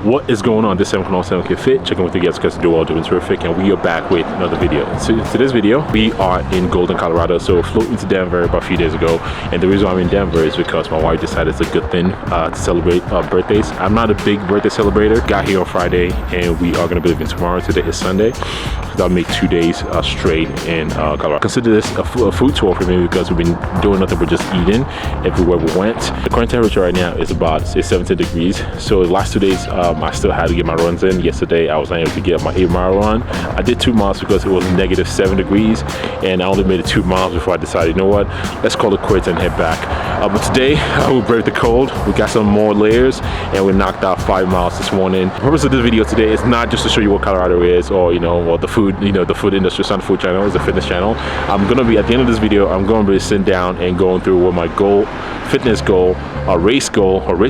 What is going on? This is 707K Fit, checking with you guys to do all doing terrific, and we are back with another video. So today's video, we are in Golden, Colorado. So flew into Denver about a few days ago, and the reason I'm in Denver is because my wife decided it's a good thing to celebrate birthdays. I'm not a big birthday celebrator. Got here on Friday, and we are going to be leaving tomorrow. Today is Sunday, so that'll make 2 days straight in Colorado. Consider this a food tour for me because we've been doing nothing but just eating everywhere we went. The current temperature right now is about 17 degrees. So the last 2 days, I still had to get my runs in. Yesterday, I was not able to get my 8-mile run. I did 2 miles because it was -7 degrees, and I only made it 2 miles before I decided, you know what, let's call it quits and head back. But today, we braved the cold. We got some more layers, and we knocked out 5 miles this morning. The purpose of this video today is not just to show you what Colorado is, or or the food, the food industry. It's not a food channel, it's a fitness channel. I'm gonna be at the end of this video. I'm gonna be sitting down and going through what my fitness goal, race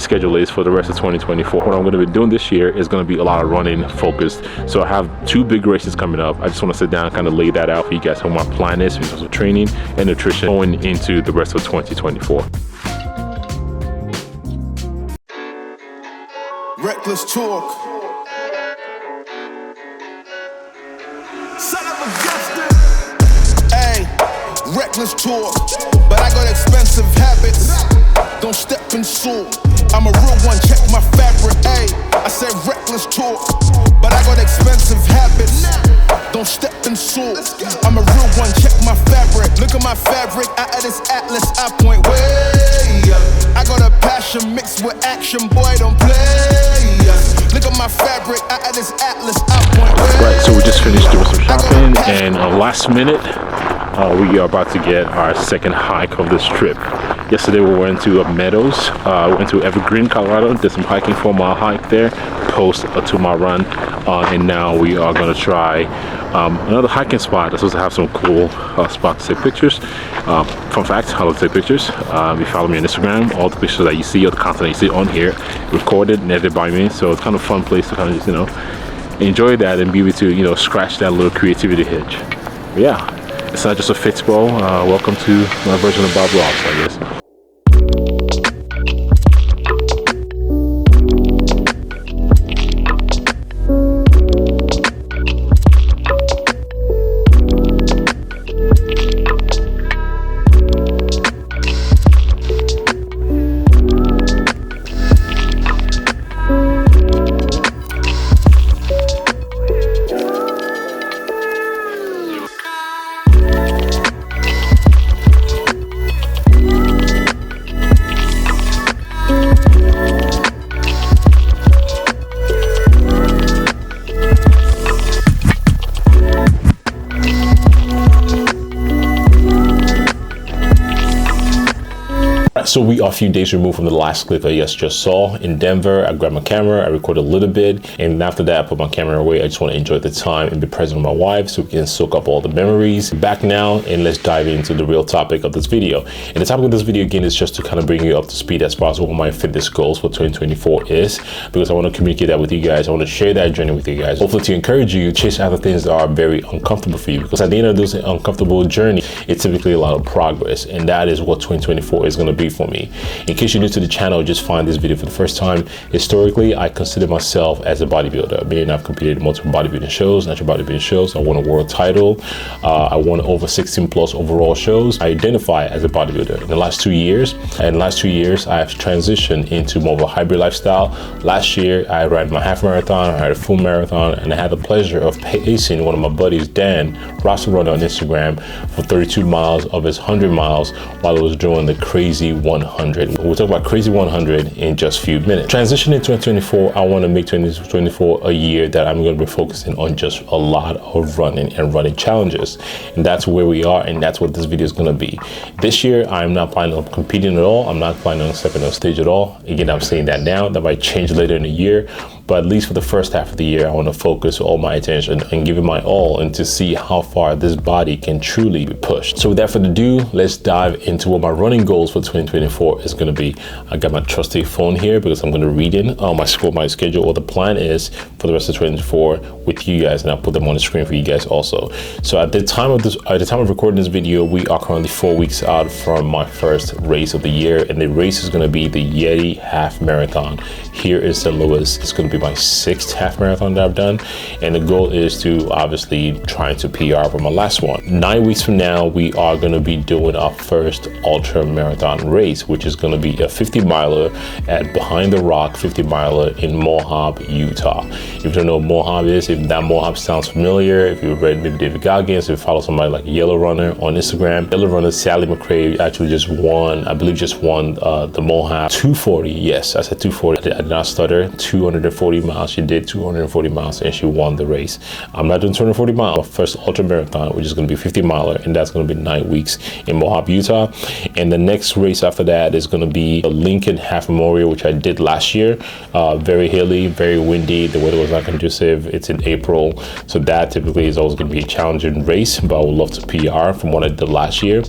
schedule is for the rest of 2024. What I'm going to be doing this year is going to be a lot of running focused. So I have 2 big races coming up. I just want to sit down and kind of lay that out for you guys, what my plan is in terms of training and nutrition going into the rest of 2024. Reckless talk. Son of a Justin. Hey, reckless talk. But I got expensive habits. Don't step in salt. I'm a real one, check my fabric. Hey, I said reckless talk. But I got expensive habits. Don't step in salt. I'm a real one, check my fabric. Look at my fabric, out of this atlas, I point way up. I got a passion mixed with action, boy, don't play. Look at my fabric, out of this atlas, I point way. Right, so we just finished doing some shopping, and last minute, we are about to get our second hike of this trip. Yesterday we went to Meadows, went to Evergreen, Colorado, did some hiking, 4-mile hike there, post a 2-mile run, and now we are going to try another hiking spot that's supposed to have some cool spots to take pictures. Fun fact, I love to take pictures. If you follow me on Instagram, all the pictures that you see, all the content you see on here, recorded and edited by me, so it's kind of a fun place to kind of just, enjoy that and be able to, scratch that little creativity itch. But yeah. It's not just a Fitspo. Welcome to my version of Bob Ross, I guess. So we are a few days removed from the last clip I just saw in Denver. I grabbed my camera, I recorded a little bit, and after that I put my camera away. I just want to enjoy the time and be present with my wife so we can soak up all the memories. Back now, and let's dive into the real topic of this video. And the topic of this video again is just to kind of bring you up to speed as far as what my fitness goals for 2024 is, because I want to communicate that with you guys. I want to share that journey with you guys, hopefully to encourage you to chase after things that are very uncomfortable for you, because at the end of this uncomfortable journey, it's typically a lot of progress, and that is what 2024 is going to be for me. In case you're new to the channel, just find this video for the first time. Historically, I consider myself as a bodybuilder, meaning I've competed in multiple bodybuilding shows, natural bodybuilding shows. I won a world title. I won over 16 plus overall shows. I identify as a bodybuilder. In the last 2 years, I've transitioned into more of a hybrid lifestyle. Last year, I ran my half marathon, I had a full marathon, and I had the pleasure of pacing one of my buddies, Dan, Roster Runner on Instagram, for 32 miles of his 100 miles while I was doing the crazy 100. We'll talk about crazy 100 in just a few minutes. Transitioning to 2024, I want to make 2024 a year that I'm going to be focusing on just a lot of running and running challenges. And that's where we are, and that's what this video is going to be. This year, I'm not planning on competing at all. I'm not planning on stepping on stage at all. Again, I'm saying that now. That might change later in the year. But at least for the first half of the year, I want to focus all my attention and give it my all and to see how far this body can truly be pushed. So without further ado, let's dive into what my running goals for 2024 is going to be. I got my trusty phone here because I'm going to read in my schedule, what the plan is for the rest of 2024 with you guys, and I'll put them on the screen for you guys also. So at the time of recording this video, we are currently 4 weeks out from my first race of the year, and the race is going to be the Yeti Half Marathon here in St. Louis. It's going to be be my 6th half marathon that I've done. And the goal is to obviously try to PR for my last one. 9 weeks from now, we are going to be doing our first ultra marathon race, which is going to be a 50 miler at Behind the Rock 50 miler in Moab, Utah. If you don't know what Moab is, if that Moab sounds familiar, if you've read maybe David Goggins, if you follow somebody like Yellow Runner on Instagram, Yellow Runner Sally McRae actually just won, I believe just won the Moab 240. Yes, I said 240. I did not stutter. 240 miles. She did 240 miles and she won the race. I'm not doing 240 miles. My first ultra marathon, which is going to be 50 miler, and that's going to be 9 weeks in Moab, Utah. And the next race after that is going to be a Lincoln Half Memorial, which I did last year. Very hilly, very windy. The weather was not conducive. It's in April, so that typically is always going to be a challenging race, but I would love to PR from what I did last year.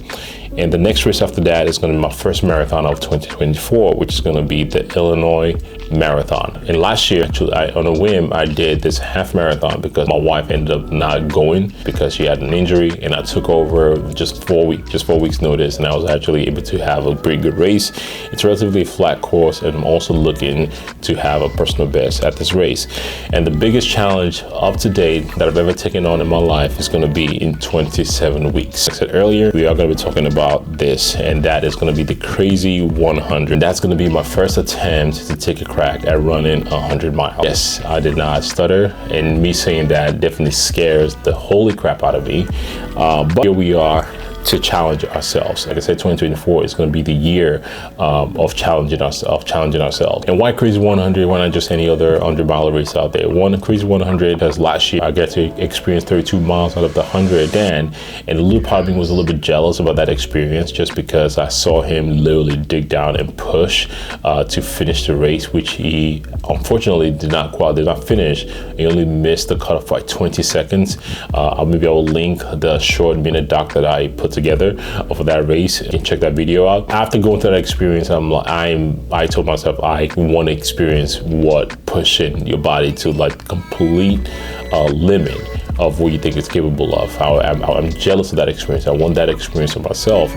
And the next race after that is going to be my first marathon of 2024, which is going to be the Illinois Marathon. And last year, actually, on a whim, I did this half marathon because my wife ended up not going because she had an injury, and I took over just 4 weeks notice, and I was actually able to have a pretty good race. It's a relatively flat course, and I'm also looking to have a personal best at this race. And the biggest challenge up to date that I've ever taken on in my life is going to be in 27 weeks. Like I said earlier, we are going to be talking about this, and that is going to be the Crazy 100. That's going to be my first attempt to take a crack at running 100 miles. Yes, I did not stutter, and me saying that definitely scares the holy crap out of me. But here we are to challenge ourselves. Like I said, 2024 is going to be the year of challenging ourselves. And why Crazy 100? Why not just any other 100-mile race out there? One Crazy 100, because last year I got to experience 32 miles out of the 100. Dan, and a little part of me was a little bit jealous about that experience, just because I saw him literally dig down and push to finish the race, which he unfortunately did not finish. He only missed the cutoff by 20 seconds. Maybe I will link the short minute doc that I put together for that race and check that video out. After going through that experience, I told myself I want to experience what pushing your body to like complete limit of what you think it's capable of. I'm jealous of that experience. I want that experience for myself.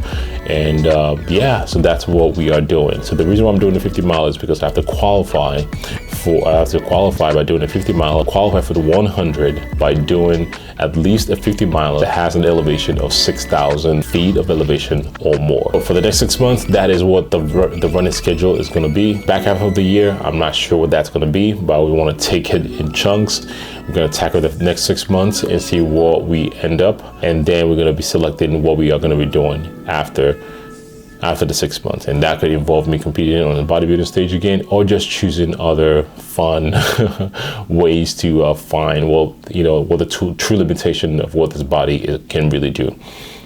And yeah, so that's what we are doing. So the reason why I'm doing the 50 mile is because I have to qualify by doing a 50 mile, qualify for the 100 by doing at least a 50 mile that has an elevation of 6,000 feet of elevation or more. But for the next 6 months, that is what the running schedule is going to be. Back half of the year, I'm not sure what that's going to be, but we want to take it in chunks. We're going to tackle the next 6 months and see what we end up, and then we're going to be selecting what we are going to be doing after the 6 months. And that could involve me competing on the bodybuilding stage again, or just choosing other fun ways to find what the true limitation of what this body can really do.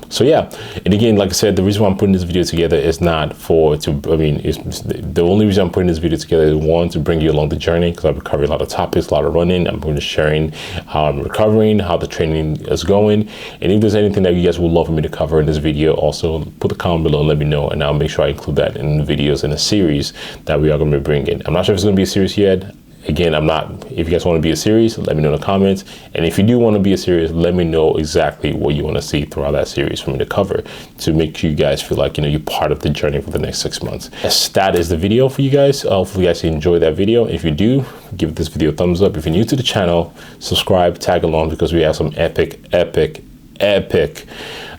So yeah, and again, like I said, the reason why I'm putting this video together is not the only reason I'm putting this video together is one, to bring you along the journey, because I've covered a lot of topics, a lot of running. I'm going to sharing how I'm recovering, how the training is going. And if there's anything that you guys would love for me to cover in this video, also put a comment below and let me know, and I'll make sure I include that in the videos in a series that we are going to be bringing. I'm not sure if it's going to be a series yet. Again, if you guys want to be a series, let me know in the comments. And if you do want to be a series, let me know exactly what you want to see throughout that series for me to cover, to make you guys feel like, you're part of the journey for the next 6 months. Yes, that is the video for you guys. Hopefully you guys enjoy that video. If you do, give this video a thumbs up. If you're new to the channel, subscribe, tag along, because we have some epic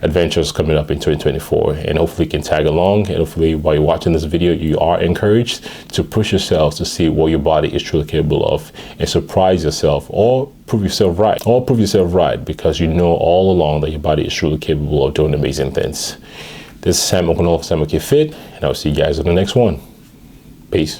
adventures coming up in 2024, and hopefully you can tag along. And hopefully while you're watching this video, you are encouraged to push yourselves to see what your body is truly capable of, and surprise yourself, or prove yourself right, because you know all along that your body is truly capable of doing amazing things. This is Sam Okono, Sam OK Fit, and I'll see you guys in the next one. Peace.